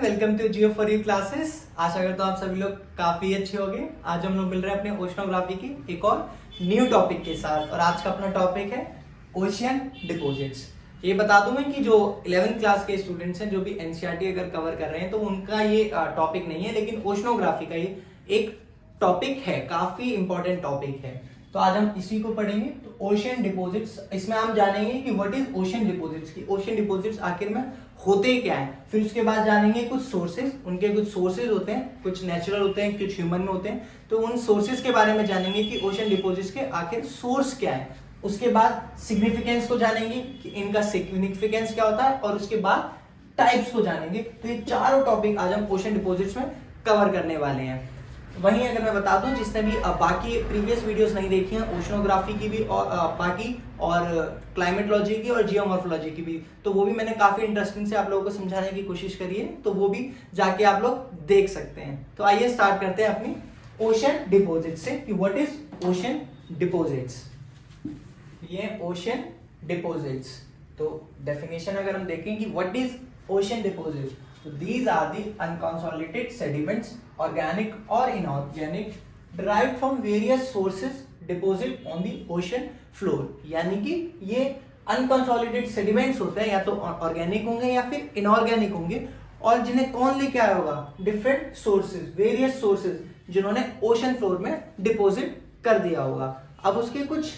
Welcome to Jio for you classes. आशा करता हूँ आप सभी लोग काफी अच्छे होंगे। आज हम लोग मिल रहे हैं अपने ओशनोग्राफी की एक और न्यू टॉपिक के साथ और आज का अपना टॉपिक है ओशियन डिपॉजिट्स। ये बता दूं मैं कि जो 11th क्लास के स्टूडेंट्स हैं जो भी एनसीईआरटी अगर कवर कर रहे हैं तो उनका ये टॉपिक नहीं है, लेकिन ओशनोग्राफी का ये एक टॉपिक है, काफी इंपॉर्टेंट टॉपिक है। तो आज हम इसी को पढ़ेंगे। तो ओशियन डिपॉजिट्स, इसमें हम जानेंगे कि व्हाट इज ओशियन डिपॉजिट्स, की ओशियन डिपॉजिट्स आखिर में होते क्या है। फिर उसके बाद जानेंगे कुछ सोर्सेज, उनके कुछ सोर्सेज होते हैं, कुछ नेचुरल होते हैं, कुछ ह्यूमन में होते हैं। तो उन सोर्सेज के बारे में जानेंगे कि ओशियन डिपॉजिट्स के आखिर सोर्स क्या है। उसके बाद सिग्निफिकेंस को जानेंगे कि इनका सिग्निफिकेंस क्या होता है और उसके बाद टाइप्स को जानेंगे। तो ये चारों टॉपिक आज हम ओशियन डिपॉजिट्स में कवर करने वाले हैं। वहीं अगर मैं बता दूं, जिसने भी बाकी प्रीवियस वीडियोस नहीं देखी हैं ओशनोग्राफी की भी और बाकी और क्लाइमेटोलॉजी की और जियोमॉर्फोलॉजी की भी, तो वो भी मैंने काफी इंटरेस्टिंग से आप लोगों को समझाने की कोशिश करी है, तो वो भी जाके आप लोग देख सकते हैं। तो आइए स्टार्ट करते हैं अपनी ओशियन डिपॉजिट से कि व्हाट इज ओशियन डिपॉजिट्स। ये ओशियन डिपॉजिट्स, तो डेफिनेशन अगर हम देखें कि what is ocean deposit, so these are the unconsolidated sediments, organic or inorganic, derived from various sources deposit on the ocean floor। यानी कि ये unconsolidated sediments होते हैं, या तो ऑर्गेनिक होंगे या फिर इनऑर्गेनिक होंगे, और जिन्हें कौन लेके आया होगा, डिफरेंट सोर्सेज, वेरियस सोर्सेज, जिन्होंने ओशन फ्लोर में डिपॉजिट कर दिया होगा। अब उसके कुछ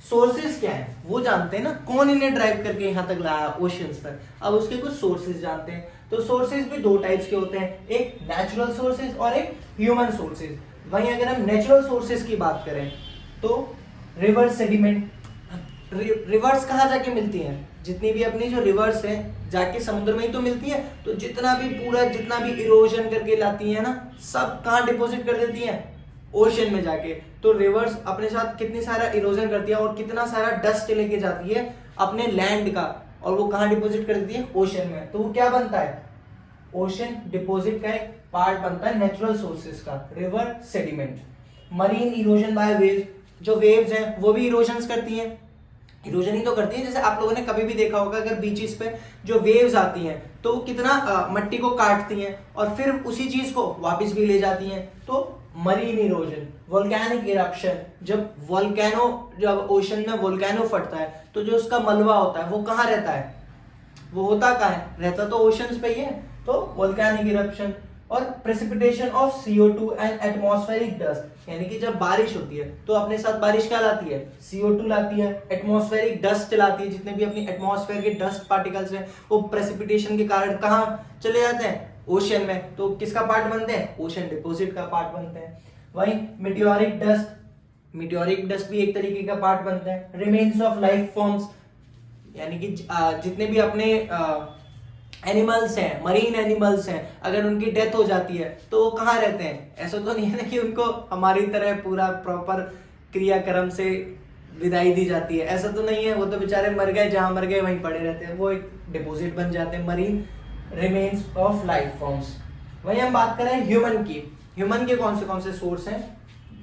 सोर्सेज क्या है वो जानते हैं ना, कौन इन्हें ड्राइव करके यहाँ तक लाया ओशियंस तक। अब उसके कुछ सोर्सेज जानते हैं। तो सोर्सेज भी दो टाइप्स के होते हैं, एक नेचुरल सोर्सेज और एक ह्यूमन सोर्सेज। वहीं अगर हम नेचुरल सोर्सेज की बात करें तो रिवर सेडिमेंट, रिवर्स कहाँ जाके मिलती हैं, जितनी भी अपनी जो रिवर्स हैं जाके समुद्र में ही तो मिलती है। तो जितना भी इरोजन करके लाती है ना, सब कहाँ डिपॉजिट कर देती हैं, ओशन में जाके। तो रिवर्स अपने साथ कितनी सारा इरोजन करती है और कितना सारा डस्ट लेके जाती है अपने लैंड का, और वो कहाँ डिपॉजिट कर देती है, ओशन में। तो वो क्या बनता है, ओशन डिपॉजिट का एक पार्ट बनता है नेचुरल सोर्सेज का, river sediment. Marine erosion bye waves, जो वेव्स हैं वो भी इरोजन करती हैं, इरोजन ही तो करती है। जैसे आप लोगों ने कभी भी देखा होगा, अगर बीचेस पे जो वेव्स आती हैं तो वो कितना मट्टी को काटती हैं और फिर उसी चीज को वापस भी ले जाती हैं। तो मरीन इरोजन, वोल्केनिक इरप्शन, जब ओशन में वोल्केनो फटता है तो जो उसका मलबा होता है वो कहाँ रहता है, वो होता कहाँ है, रहता तो ओशंस पे ही है। तो वोल्केनिक इरप्शन। और precipitation of CO2 and atmospheric dust, यानी कि जब बारिश होती है तो अपने साथ बारिश क्या लाती है, CO2 लाती है, एटमॉस्फेरिक डस्ट लाती है। जितने भी अपनी एटमॉस्फेयर के डस्ट पार्टिकल्स हैं वो प्रेसिपिटेशन के कारण कहाँ चले जाते हैं, ओशन में। तो किसका पार्ट बनते हैं, ओशन डिपॉजिट का पार्ट बनते हैं। वहीं मीटियोरिक डस्ट भी एक तरीके का पार्ट बनता है। रिमेन्स ऑफ लाइफ फॉर्म्स, यानी कि जितने भी अपने एनिमल्स हैं, मरीन एनिमल्स हैं, अगर उनकी डेथ हो जाती है तो वो कहाँ रहते हैं। ऐसा तो नहीं है ना कि उनको हमारी तरह पूरा प्रॉपर क्रियाक्रम से विदाई दी जाती है, ऐसा तो नहीं है। वो तो बेचारे मर गए, जहां मर गए वहीं पड़े रहते हैं, वो एक डिपॉजिट बन जाते हैं, marine remains of life forms. वहीं हम बात करें ह्यूमन की, ह्यूमन के कौन से सोर्स हैं,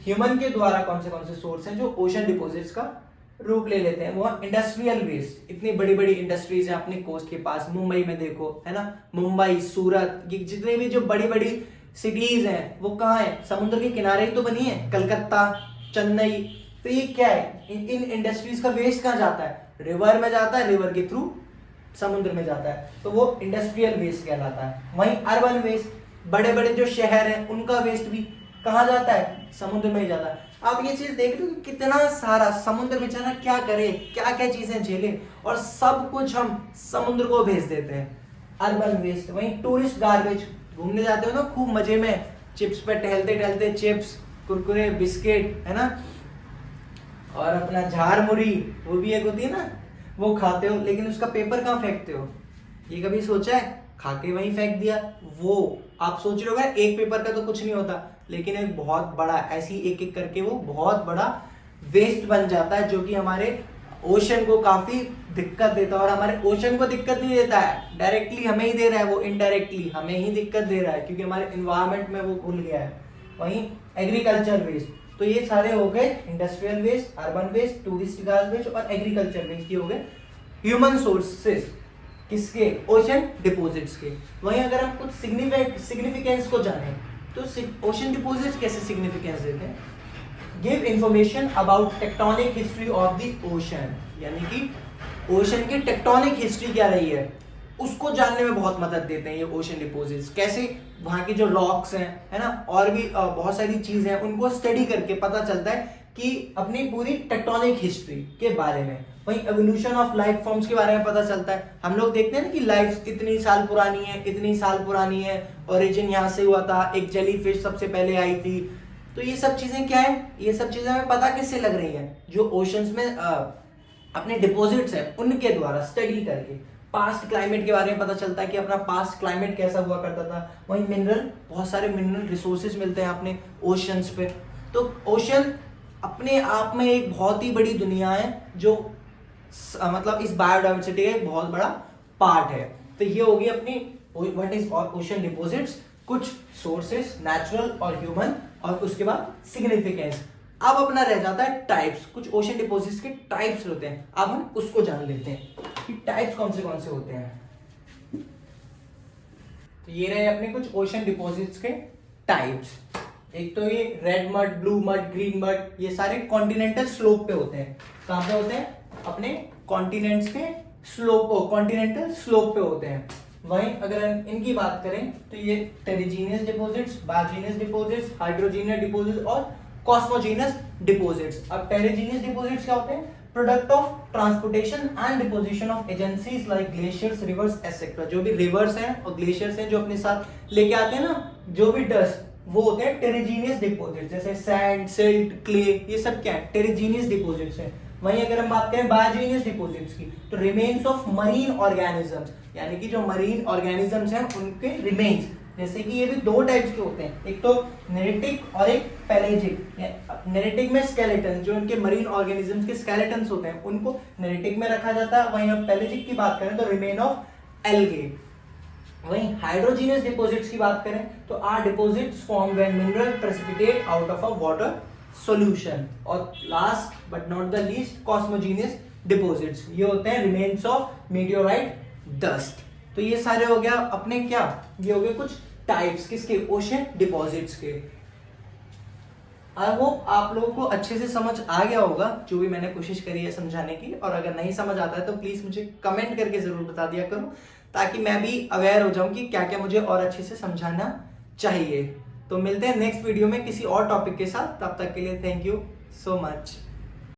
ह्यूमन के द्वारा कौन से सोर्स हैं जो ओशन डिपॉजिट्स का रूप ले लेते हैं। वो इंडस्ट्रियल वेस्ट, इतनी बड़ी बड़ी इंडस्ट्रीज है अपने कोस्ट के पास, मुंबई में देखो, है ना, मुंबई, सूरत, ये जितने भी जो बड़ी बड़ी सिटीज हैं वो कहाँ है, समुद्र के किनारे ही तो बनी है, कलकत्ता, चेन्नई। तो ये क्या है, इन इंडस्ट्रीज का वेस्ट कहाँ जाता है, रिवर में जाता है, रिवर के थ्रू समुद्र में जाता है, तो वो इंडस्ट्रियल वेस्ट कहलाता है। वहीं अर्बन वेस्ट, बड़े बड़े जो शहर हैं उनका वेस्ट भी कहाँ जाता है, समुद्र में ही जाता है। आप ये चीज देख रहे हो कि कितना सारा समुद्र बेचारा क्या करे, क्या क्या चीजें झेले, और सब कुछ हम समुद्र को भेज देते हैं, अर्बन वेस्ट। वहीं टूरिस्ट गार्बेज, घूमने जाते हो ना खूब मजे में, चिप्स पे टहलते टहलते चिप्स, कुरकुरे, बिस्किट, है ना, और अपना झारमुरी, वो भी एक होती है ना, वो खाते हो, लेकिन उसका पेपर कहाँ फेंकते हो, ये कभी सोचा है, खा के वहीं फेंक दिया। वो आप सोच रहे हो एक पेपर का तो कुछ नहीं होता, लेकिन एक बहुत बड़ा, ऐसी एक एक करके वो बहुत बड़ा वेस्ट बन जाता है, जो कि हमारे ओशन को काफी दिक्कत देता है। और हमारे ओशन को दिक्कत नहीं देता है, डायरेक्टली हमें ही दे रहा है, वो इनडायरेक्टली हमें ही दिक्कत दे रहा है, क्योंकि हमारे एनवायरमेंट में वो घुल गया है। वहीं एग्रीकल्चर वेस्ट, तो ये सारे हो गए industrial waste, urban waste, tourist garbage और एग्रीकल्चर वेस्ट, ये हो गए ह्यूमन सोर्सेस। किसके? ओशन डिपॉजिट्स के। वहीं अगर हम कुछ सिग्निफिकेंस को जाने तो ओशन डिपॉजिट्स कैसे सिग्निफिकेंस देते हैं? Give information about tectonic history of the ocean, यानी कि ओशन की टेक्टोनिक हिस्ट्री क्या रही है उसको जानने में बहुत मदद देते हैं ये ओशन डिपॉजिट्स। कैसे? वहाँ की जो रॉक्स हैं, है ना, और भी बहुत सारी चीजें हैं, उनको स्टडी करके पता चलता है कि अपनी पूरी टेक्टोनिक हिस्ट्री के बारे में। वहीं एवोल्यूशन ऑफ लाइफ फॉर्म्स के बारे में पता चलता है। हम लोग देखते हैं ना कि लाइफ इतनी साल पुरानी है, इतनी साल पुरानी है, ओरिजिन यहाँ से हुआ था, एक जेली फिश सबसे पहले आई थी। तो ये सब चीजें क्या है? ये सब चीजें हमें पता किससे लग रही हैं? जो ओशंस में अपने डिपॉजिट्स हैं उनके द्वारा स्टडी करके। पास्ट क्लाइमेट के बारे में पता चलता है कि अपना पास्ट क्लाइमेट कैसा हुआ करता था। वहीं मिनरल, बहुत सारे मिनरल रिसोर्सेज मिलते हैं अपने ओशंस पे। तो ओशन अपने आप में एक बहुत ही बड़ी दुनिया है जो मतलब इस बायोडाइवर्सिटी का एक बहुत बड़ा पार्ट है। तो ये होगी अपनी व्हाट इज ओशन डिपॉजिट्स, कुछ सोर्सेस नेचुरल और ह्यूमन, और उसके बाद सिग्निफिकेंस। अब अपना रह जाता है टाइप्स। कुछ ओशन डिपॉजिट्स के टाइप्स होते हैं, अब हम उसको जान लेते हैं कि टाइप्स कौन से होते हैं। तो ये रहे अपने कुछ ओशन डिपॉजिट्स के टाइप्स। एक तो ये red mud, blue mud, green mud, ये सारे कॉन्टिनेंटल स्लोप पे होते हैं। कहां पे होते हैं? अपने कॉन्टिनेंट्स के स्लोप, कॉन्टिनेंटल स्लोप पे होते हैं। वहीं अगर हम इनकी बात करें तो ये terrigenous deposits, biogenous deposits, hydrogenous deposits और कॉस्मोजीनियस डिपॉजिट्स। अब टेरिजीनियस डिपॉजिट्स क्या होते हैं? Product of transportation and deposition of agencies like glaciers, rivers etcetera. जो भी रिवर्स हैं और ग्लेशियर्स हैं जो अपने साथ लेके आते हैं ना जो भी डस्ट, वो होते हैं टेरिजीनियस डिपॉजिट्स। जैसे सैंड, सिल्ट, क्ले, ये सब क्या है? टेरिजीनियस डिपॉजिट्स हैं। वहीं अगर हम बात करें बायोजीनियस डिपॉजिट्स की तो रिमेन्स ऑफ मरीन ऑर्गेनिजम्स, यानी कि जो मरीन ऑर्गेनिजम्स हैं उनके रिमेन्स। जैसे कि ये भी दो टाइप्स के होते हैं, एक तो नेरेटिक और एक पेलेजिक। नेरेटिक में स्केलेटन, जो उनके मरीन ऑर्गेनिजम्स के स्केलेटन्स होते हैं उनको नेरेटिक में रखा जाता है। वहीं अब पेलेजिक की बात करें तो रिमेन ऑफ एल्गे। वहीं हाइड्रोजीनियस डिपॉजिट्स की बात करें तो are deposits form when mineral precipitate out of a water solution. और last but not the least cosmogenous deposits, ये होते हैं रिमेन्स ऑफ मीटियोराइट डस्ट। तो ये सारे हो गया अपने क्या, ये हो गए कुछ टाइप्स किसके? ओशन डिपॉजिट्स के। आई होप आप लोगों को अच्छे से समझ आ गया होगा जो भी मैंने कोशिश करी है समझाने की। और अगर नहीं समझ आता है तो प्लीज मुझे कमेंट करके जरूर बता दिया करो, ताकि मैं भी अवेयर हो जाऊं कि क्या क्या मुझे और अच्छे से समझाना चाहिए। तो मिलते हैं नेक्स्ट वीडियो में किसी और टॉपिक के साथ। तब तक के लिए थैंक यू सो मच।